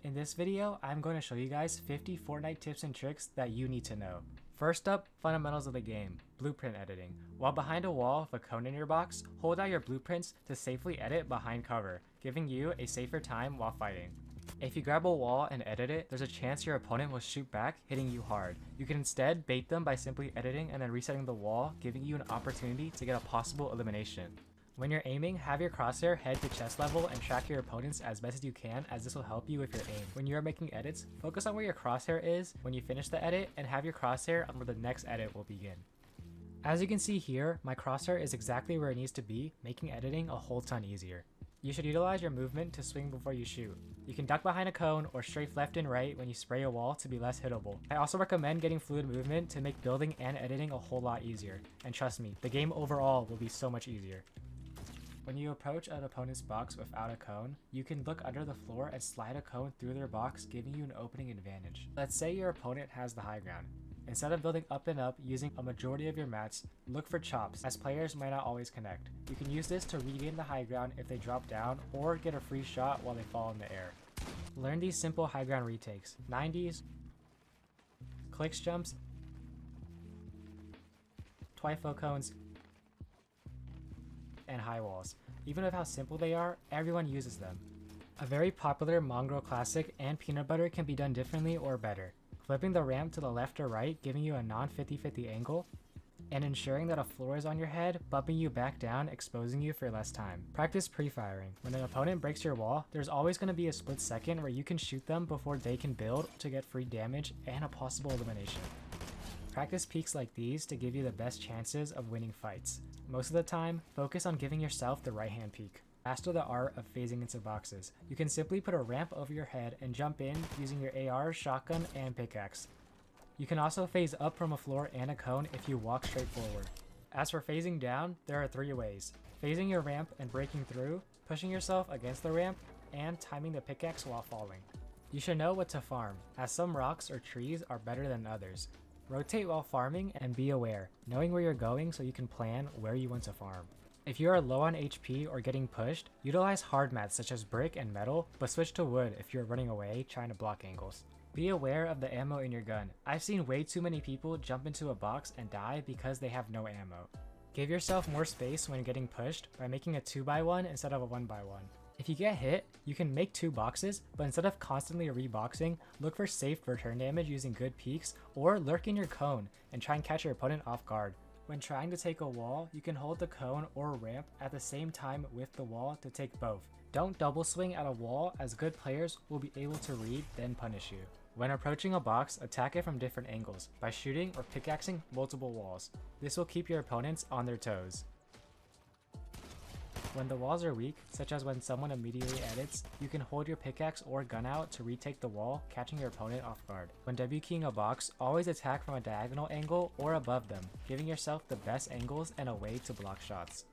In this video, I'm going to show you guys 50 Fortnite tips and tricks that you need to know. First up, fundamentals of the game, blueprint editing. While behind a wall with a cone in your box, hold out your blueprints to safely edit behind cover, giving you a safer time while fighting. If you grab a wall and edit it, there's a chance your opponent will shoot back, hitting you hard. You can instead bait them by simply editing and then resetting the wall, giving you an opportunity to get a possible elimination. When you're aiming, have your crosshair head to chest level and track your opponents as best as you can, as this will help you with your aim. When you are making edits, focus on where your crosshair is when you finish the edit and have your crosshair on where the next edit will begin. As you can see here, my crosshair is exactly where it needs to be, making editing a whole ton easier. You should utilize your movement to swing before you shoot. You can duck behind a cone or strafe left and right when you spray a wall to be less hittable. I also recommend getting fluid movement to make building and editing a whole lot easier. And trust me, the game overall will be so much easier. When you approach an opponent's box without a cone, you can look under the floor and slide a cone through their box, giving you an opening advantage. Let's say your opponent has the high ground. Instead of building up and up using a majority of your mats, look for chops, as players might not always connect. You can use this to regain the high ground if they drop down or get a free shot while they fall in the air. Learn these simple high ground retakes: 90s, clicks jumps, twifo cones, and high walls. Even with how simple they are, everyone uses them. A very popular mongrel classic and peanut butter can be done differently or better. Flipping the ramp to the left or right, giving you a non-50-50 angle, and ensuring that a floor is on your head, bumping you back down, exposing you for less time. Practice pre-firing. When an opponent breaks your wall, there's always going to be a split second where you can shoot them before they can build to get free damage and a possible elimination. Practice peeks like these to give you the best chances of winning fights. Most of the time, focus on giving yourself the right hand peek. Master the art of phasing into boxes. You can simply put a ramp over your head and jump in using your AR, shotgun, and pickaxe. You can also phase up from a floor and a cone if you walk straight forward. As for phasing down, there are 3 ways: phasing your ramp and breaking through, pushing yourself against the ramp, and timing the pickaxe while falling. You should know what to farm, as some rocks or trees are better than others. Rotate while farming and be aware, knowing where you're going so you can plan where you want to farm. If you are low on HP or getting pushed, utilize hard mats such as brick and metal, but switch to wood if you're running away trying to block angles. Be aware of the ammo in your gun. I've seen way too many people jump into a box and die because they have no ammo. Give yourself more space when getting pushed by making a 2x1 instead of a 1x1. If you get hit, you can make 2 boxes, but instead of constantly reboxing, look for safe return damage using good peeks, or lurk in your cone and try and catch your opponent off guard. When trying to take a wall, you can hold the cone or ramp at the same time with the wall to take both. Don't double swing at a wall, as good players will be able to read then punish you. When approaching a box, attack it from different angles by shooting or pickaxing multiple walls. This will keep your opponents on their toes. When the walls are weak, such as when someone immediately edits, you can hold your pickaxe or gun out to retake the wall, catching your opponent off guard. When W-keying a box, always attack from a diagonal angle or above them, giving yourself the best angles and a way to block shots.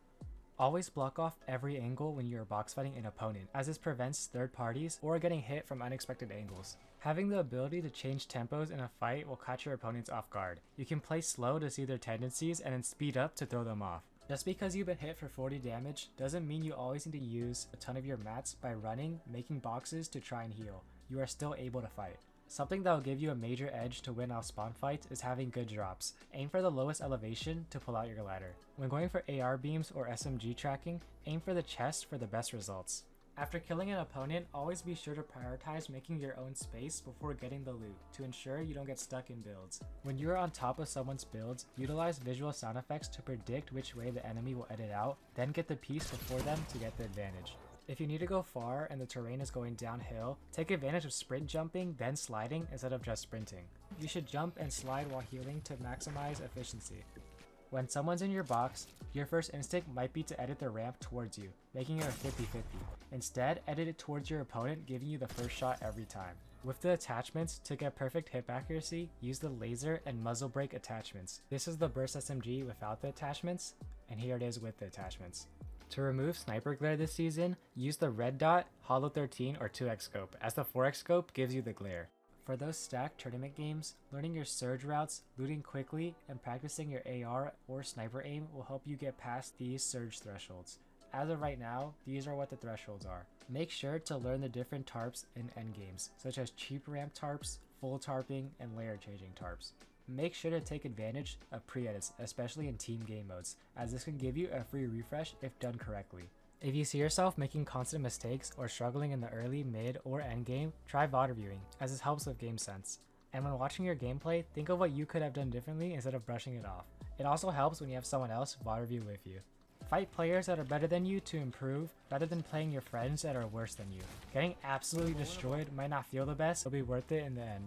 Always block off every angle when you are box fighting an opponent, as this prevents third parties or getting hit from unexpected angles. Having the ability to change tempos in a fight will catch your opponents off guard. You can play slow to see their tendencies and then speed up to throw them off. Just because you've been hit for 40 damage doesn't mean you always need to use a ton of your mats by running, making boxes to try and heal. You are still able to fight. Something that will give you a major edge to win off spawn fights is having good drops. Aim for the lowest elevation to pull out your ladder. When going for AR beams or SMG tracking, aim for the chest for the best results. After killing an opponent, always be sure to prioritize making your own space before getting the loot to ensure you don't get stuck in builds. When you are on top of someone's builds, utilize visual sound effects to predict which way the enemy will edit out, then get the piece before them to get the advantage. If you need to go far and the terrain is going downhill, take advantage of sprint jumping, then sliding instead of just sprinting. You should jump and slide while healing to maximize efficiency. When someone's in your box, your first instinct might be to edit the ramp towards you, making it a 50-50. Instead, edit it towards your opponent, giving you the first shot every time. With the attachments, to get perfect hip accuracy, use the laser and muzzle brake attachments. This is the burst SMG without the attachments, and here it is with the attachments. To remove sniper glare this season, use the red dot, Holo 13, or 2x scope, as the 4x scope gives you the glare. For those stacked tournament games, learning your surge routes, looting quickly, and practicing your AR or sniper aim will help you get past these surge thresholds. As of right now, these are what the thresholds are. Make sure to learn the different tarps in endgames, such as cheap ramp tarps, full tarping, and layer changing tarps. Make sure to take advantage of pre-edits, especially in team game modes, as this can give you a free refresh if done correctly. If you see yourself making constant mistakes or struggling in the early, mid, or end game, try VOD reviewing, as this helps with game sense. And when watching your gameplay, think of what you could have done differently instead of brushing it off. It also helps when you have someone else VOD review with you. Fight players that are better than you to improve, rather than playing your friends that are worse than you. Getting absolutely destroyed might not feel the best, but will be worth it in the end.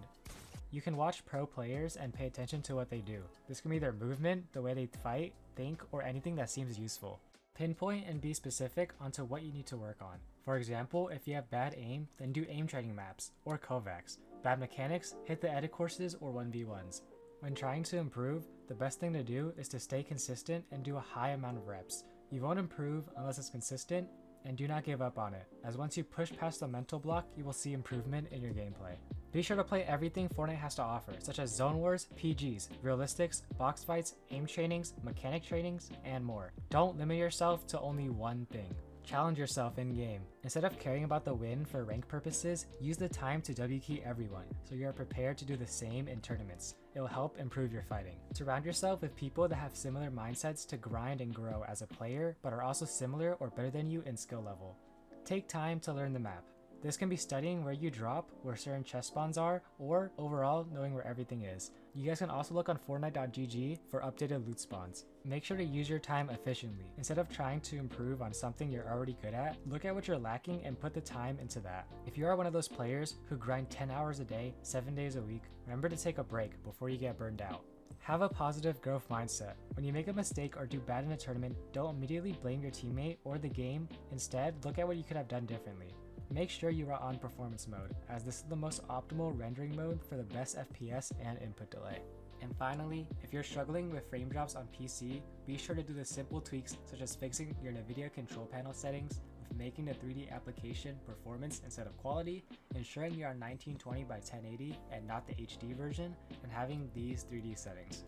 You can watch pro players and pay attention to what they do. This can be their movement, the way they fight, think, or anything that seems useful. Pinpoint and be specific onto what you need to work on. For example, if you have bad aim, then do aim training maps, or Kovacs. Bad mechanics, hit the edit courses or 1v1s. When trying to improve, the best thing to do is to stay consistent and do a high amount of reps. You won't improve unless it's consistent, and do not give up on it, as once you push past the mental block, you will see improvement in your gameplay. Be sure to play everything Fortnite has to offer, such as Zone Wars, PGs, Realistics, box fights, aim trainings, mechanic trainings, and more. Don't limit yourself to only one thing. Challenge yourself in-game. Instead of caring about the win for rank purposes, use the time to W key everyone, so you are prepared to do the same in tournaments. It will help improve your fighting. Surround yourself with people that have similar mindsets to grind and grow as a player, but are also similar or better than you in skill level. Take time to learn the map. This can be studying where you drop, where certain chest spawns are, or overall knowing where everything is. You guys can also look on Fortnite.gg for updated loot spawns. Make sure to use your time efficiently. Instead of trying to improve on something you're already good at, look at what you're lacking and put the time into that. If you are one of those players who grind 10 hours a day, 7 days a week, remember to take a break before you get burned out. Have a positive growth mindset. When you make a mistake or do bad in a tournament, don't immediately blame your teammate or the game. Instead, look at what you could have done differently. Make sure you are on performance mode, as this is the most optimal rendering mode for the best FPS and input delay. And finally, if you're struggling with frame drops on PC, be sure to do the simple tweaks such as fixing your NVIDIA control panel settings, with making the 3D application performance instead of quality, ensuring you are 1920 by 1080 and not the HD version, and having these 3D settings.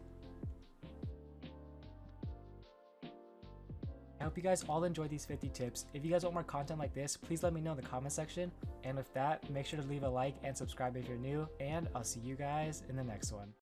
I hope you guys all enjoyed these 50 tips. If you guys want more content like this, please let me know in the comment section. And with that, make sure to leave a like and subscribe if you're new, and I'll see you guys in the next one.